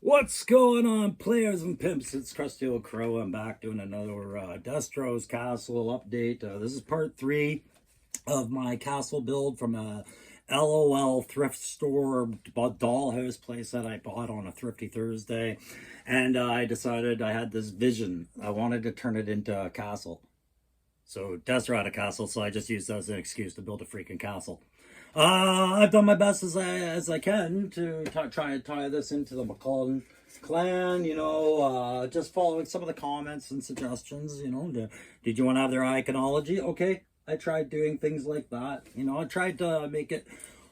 What's going on, players and pimps? It's Krusty Old Crow. I'm back doing another Destro's Castle update. This is part 3 of my castle build from a LOL thrift store dollhouse place that I bought on a Thrifty Thursday. And I decided I had this vision. I wanted to turn it into a castle. So Destro had a castle, so I just used that as an excuse to build a freaking castle. I've done my best as I can to try and tie this into the McCullen clan, just following some of the comments and suggestions, did you want to have their iconology? Okay, I tried doing things like that. I tried to make it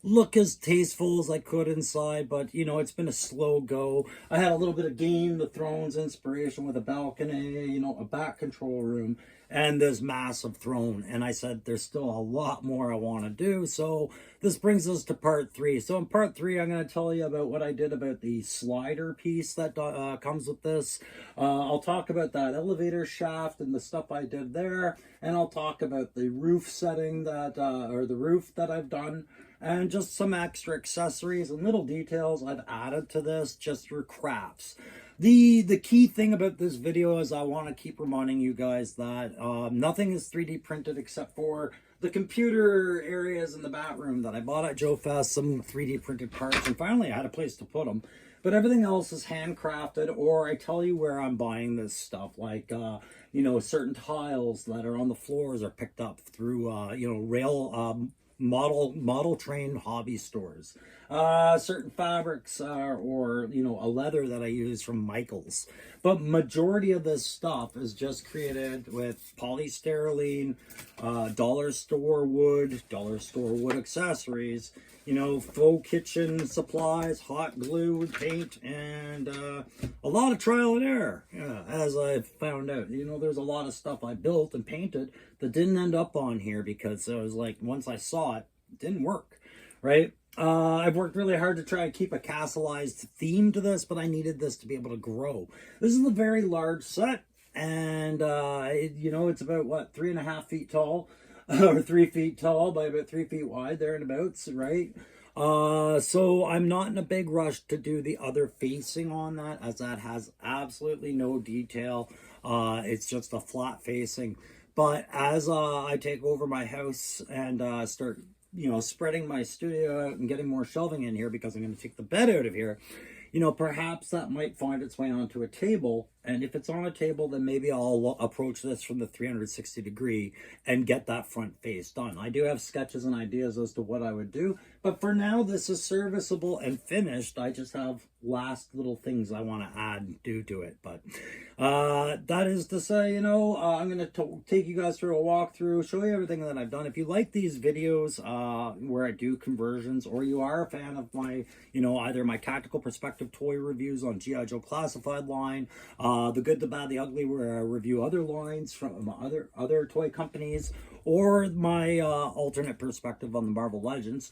look as tasteful as I could inside, but it's been a slow go. I had a little bit of Game of Thrones inspiration with a balcony, a back control room, and this massive throne. And I said there's still a lot more I want to do. So this brings us to part 3. So in part 3, I'm going to tell you about what I did about the slider piece that comes with this. I'll talk about that elevator shaft and the stuff I did there, and I'll talk about the roof setting that or the roof that I've done, and just some extra accessories and little details I've added to this just through crafts. The key thing about this video is I want to keep reminding you guys that nothing is 3D printed except for the computer areas in the back room that I bought at Joe Fest, some 3D printed parts, and finally I had a place to put them. But everything else is handcrafted, or I tell you where I'm buying this stuff, like, certain tiles that are on the floors are picked up through, rail model train hobby stores. Certain fabrics or a leather that I use from Michaels. But majority of this stuff is just created with polystyrene, dollar store wood accessories, faux kitchen supplies, hot glue, paint, and a lot of trial and error. Yeah, as I found out, there's a lot of stuff I built and painted that didn't end up on here because I was like, once I saw it, it didn't work, right? I've worked really hard to try to keep a castleized theme to this, but I needed this to be able to grow. This is a very large set, and it's about, what, 3.5 feet tall, or 3 feet tall by about 3 feet wide, there and abouts, right? So I'm not in a big rush to do the other facing on that, as that has absolutely no detail. It's just a flat facing. But as I take over my house and start, spreading my studio out and getting more shelving in here, because I'm going to take the bed out of here, perhaps that might find its way onto a table. And if it's on a table, then maybe I'll approach this from the 360 degree and get that front face done. I do have sketches and ideas as to what I would do, but for now, this is serviceable and finished. I just have last little things I want to add and do to it. But that is to say, I'm going to take you guys through a walkthrough, show you everything that I've done. If you like these videos where I do conversions, or you are a fan of my, either my tactical perspective toy reviews on G.I. Joe Classified line, the Good, the Bad, the Ugly, where I review other lines from other toy companies, or my alternate perspective on the Marvel Legends,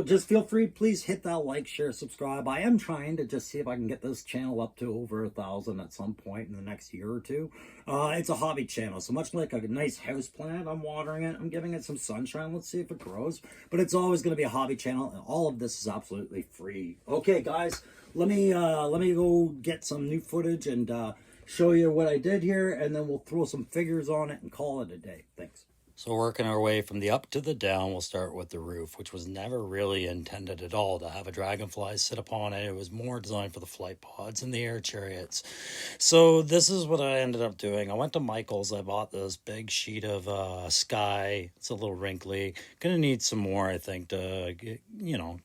just feel free, please hit that like, share, subscribe. I am trying to just see if I can get this channel up to over 1,000 at some point in the next year or two. It's a hobby channel, so much like a nice house plant, I'm watering it, I'm giving it some sunshine, let's see if it grows. But it's always going to be a hobby channel, and all of this is absolutely free. Okay, guys, let me go get some new footage and show you what I did here, and then we'll throw some figures on it and call it a day. Thanks. So working our way from the up to the down, we'll start with the roof, which was never really intended at all to have a dragonfly sit upon it. It was more designed for the flight pods and the air chariots. So this is what I ended up doing. I went to Michael's. I bought this big sheet of sky. It's a little wrinkly. Gonna need some more, I think, to,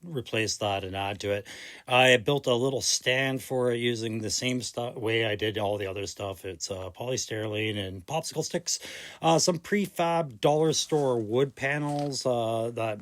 replace that and add to it. I built a little stand for it using the same way I did all the other stuff. It's polystyrene and popsicle sticks, some prefab dollar store wood panels that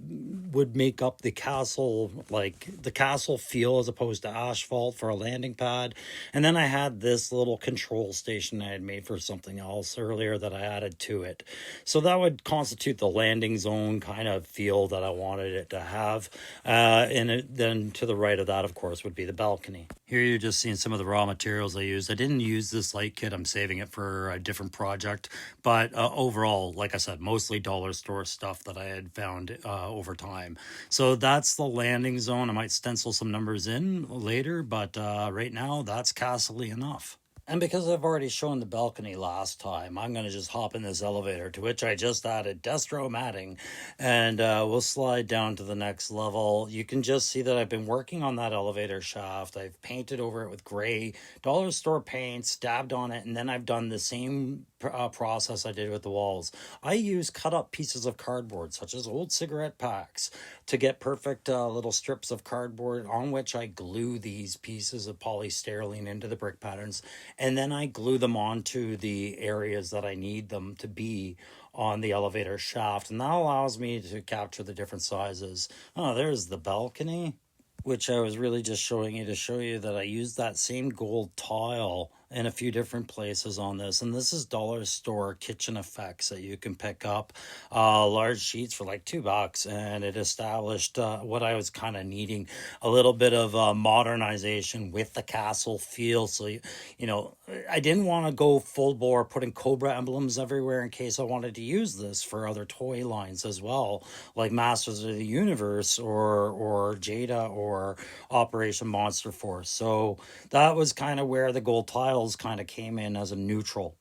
would make up the castle, like the castle feel, as opposed to asphalt for a landing pad. And then I had this little control station I had made for something else earlier that I added to it. So that would constitute the landing zone kind of feel that I wanted it to have. And then to the right of that, of course, would be the balcony. Here you're just seeing some of the raw materials I used. I didn't use this light kit. I'm saving it for a different project. But overall, like I said, mostly dollar store stuff that I had found over time. So that's the landing zone. I might stencil some numbers in later, but right now that's castly enough. And because I've already shown the balcony last time, I'm going to just hop in this elevator, to which I just added Destro matting, and we'll slide down to the next level. You can just see that I've been working on that elevator shaft. I've painted over it with gray dollar store paints, dabbed on it, and then I've done the same process I did with the walls. I use cut up pieces of cardboard, such as old cigarette packs, to get perfect little strips of cardboard on which I glue these pieces of polystyrene into the brick patterns, and then I glue them onto the areas that I need them to be on the elevator shaft, and that allows me to capture the different sizes. Oh, there's the balcony, which I was really just showing you to show you that I used that same gold tile in a few different places on this. And this is dollar store kitchen effects that you can pick up, large sheets for like $2, and it established what I was kind of needing, a little bit of modernization with the castle feel. So you know, I didn't want to go full bore putting Cobra emblems everywhere in case I wanted to use this for other toy lines as well, like Masters of the Universe or Jada or Operation Monster Force. So that was kind of where the gold tiles kind of came in as a neutral.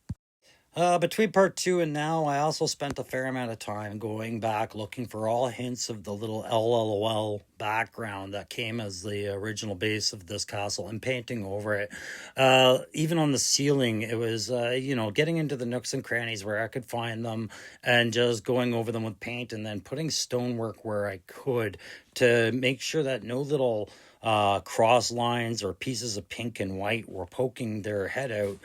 Between part two and now, I also spent a fair amount of time going back looking for all hints of the little LLOL background that came as the original base of this castle and painting over it. Even on the ceiling, it was, getting into the nooks and crannies where I could find them and just going over them with paint and then putting stonework where I could to make sure that no little cross lines or pieces of pink and white were poking their head out.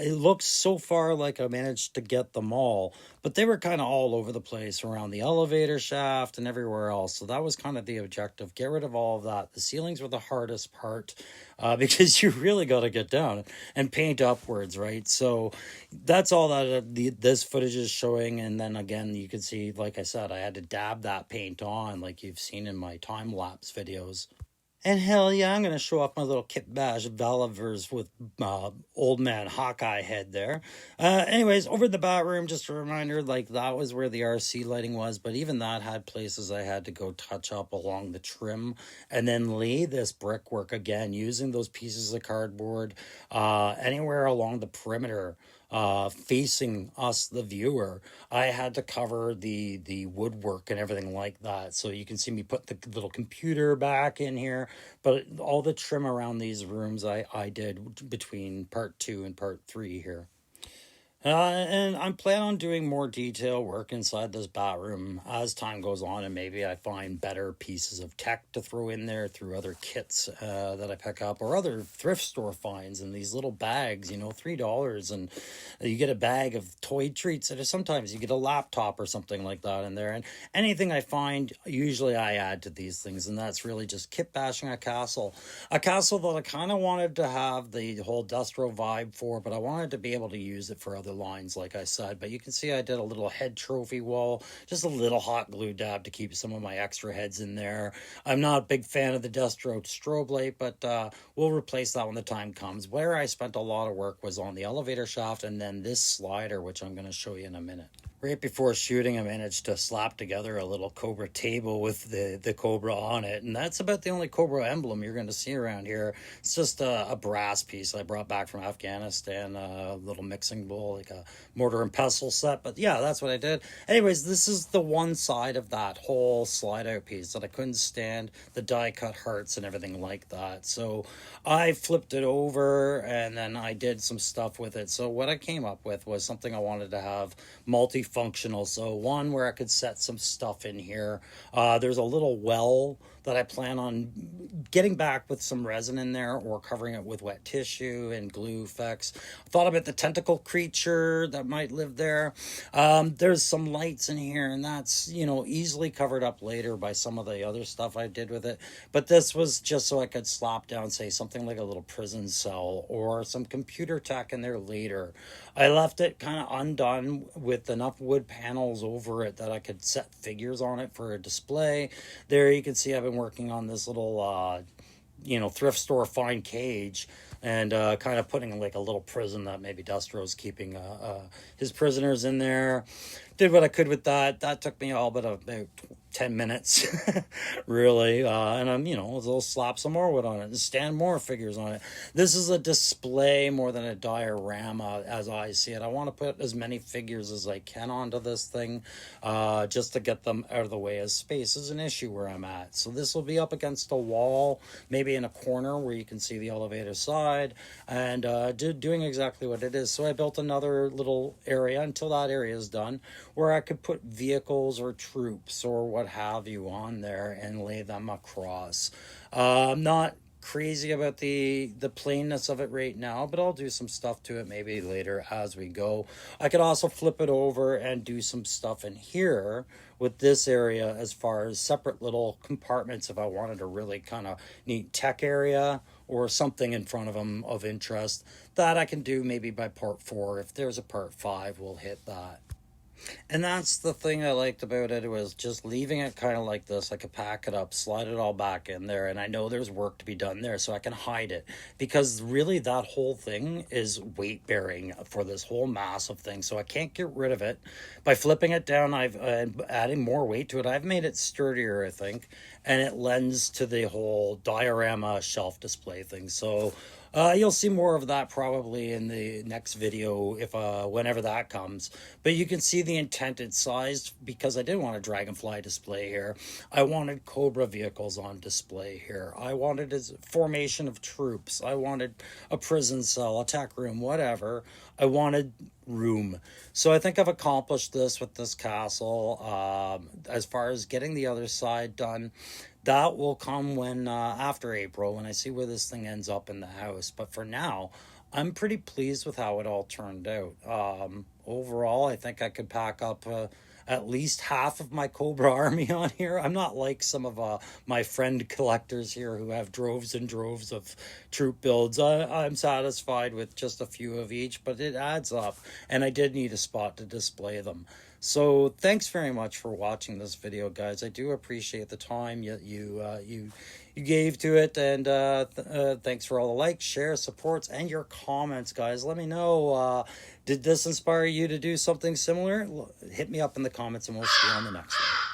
It looks so far like I managed to get them all, but they were kind of all over the place around the elevator shaft and everywhere else. So that was kind of the objective. Get rid of all of that. The ceilings were the hardest part because you really got to get down and paint upwards, right? So that's all that this footage is showing. And then again, you can see, like I said, I had to dab that paint on like you've seen in my time-lapse videos. And hell yeah, I'm going to show off my little Kit Bash Valivers with old man Hawkeye head there. Anyways, over the bat room, just a reminder, like that was where the RC lighting was, but even that had places I had to go touch up along the trim and then lay this brickwork again, using those pieces of cardboard anywhere along the perimeter facing us, the viewer. I had to cover the woodwork and everything like that. So you can see me put the little computer back in here, but all the trim around these rooms I did between part 2 and part 3 here. And I'm planning on doing more detail work inside this bathroom as time goes on, and maybe I find better pieces of tech to throw in there through other kits that I pick up or other thrift store finds in these little bags, $3, and you get a bag of toy treats, and sometimes you get a laptop or something like that in there. And anything I find, usually I add to these things, and that's really just kit bashing a castle that I kind of wanted to have the whole Destro vibe for, but I wanted to be able to use it for other lines, like I said. But you can see I did a little head trophy wall, just a little hot glue dab to keep some of my extra heads in there. I'm not a big fan of the Destro strobe light, but we'll replace that when the time comes. Where I spent a lot of work was on the elevator shaft and then this slider, which I'm going to show you in a minute. Right before shooting, I managed to slap together a little Cobra table with the Cobra on it, and that's about the only Cobra emblem you're going to see around here. It's just a brass piece I brought back from Afghanistan, a little mixing bowl, like a mortar and pestle set, but yeah, that's what I did. Anyways, this is the one side of that whole slide-out piece that I couldn't stand, the die-cut hearts and everything like that, so I flipped it over, and then I did some stuff with it. So what I came up with was something I wanted to have multifunctional. So one where I could set some stuff in here. There's a little well that I plan on getting back with some resin in there or covering it with wet tissue and glue effects. I thought about the tentacle creature that might live there. There's some lights in here, and that's, easily covered up later by some of the other stuff I did with it. But this was just so I could slap down, say, something like a little prison cell or some computer tech in there later. I left it kind of undone with enough wood panels over it that I could set figures on it for a display. There you can see I've been working on this little, thrift store fine cage and kind of putting like a little prison that maybe Destro's keeping his prisoners in there. did what I could with that. That took me all but about 10 minutes, really. And I'm, I'll slap some more wood on it and stand more figures on it. This is a display more than a diorama as I see it. I want to put as many figures as I can onto this thing, just to get them out of the way, as space is an issue where I'm at. So this will be up against a wall, maybe in a corner where you can see the elevator side, and doing exactly what it is. So I built another little area until that area is done, where I could put vehicles or troops or what have you on there and lay them across. I'm not crazy about the plainness of it right now, but I'll do some stuff to it maybe later as we go. I could also flip it over and do some stuff in here with this area as far as separate little compartments if I wanted a really kind of neat tech area or something in front of them of interest. That I can do maybe by part 4. If there's a part 5, we'll hit that. And that's the thing I liked about it, was just leaving it kind of like this. I could pack it up, slide it all back in there, and I know there's work to be done there, so I can hide it. Because really that whole thing is weight bearing for this whole massive thing, so I can't get rid of it. By flipping it down, I've adding more weight to it. I've made it sturdier, I think, and it lends to the whole diorama shelf display thing. So you'll see more of that probably in the next video, if whenever that comes. But you can see the intended size, because I didn't want a dragonfly display here. I wanted Cobra vehicles on display here. I wanted a formation of troops. I wanted a prison cell, a tech room, whatever. I wanted room. So I think I've accomplished this with this castle. As far as getting the other side done, that will come when after April, when I see where this thing ends up in the house. But for now, I'm pretty pleased with how it all turned out. Overall, I think I could pack up at least half of my Cobra army on here. I'm not like some of my friend collectors here who have droves and droves of troop builds. I'm satisfied with just a few of each, but it adds up, and I did need a spot to display them. So thanks very much for watching this video, guys. I do appreciate the time you gave to it, and thanks for all the likes, shares, supports, and your comments, guys. Let me know, did this inspire you to do something similar? Hit me up in the comments, and we'll see you on the next one.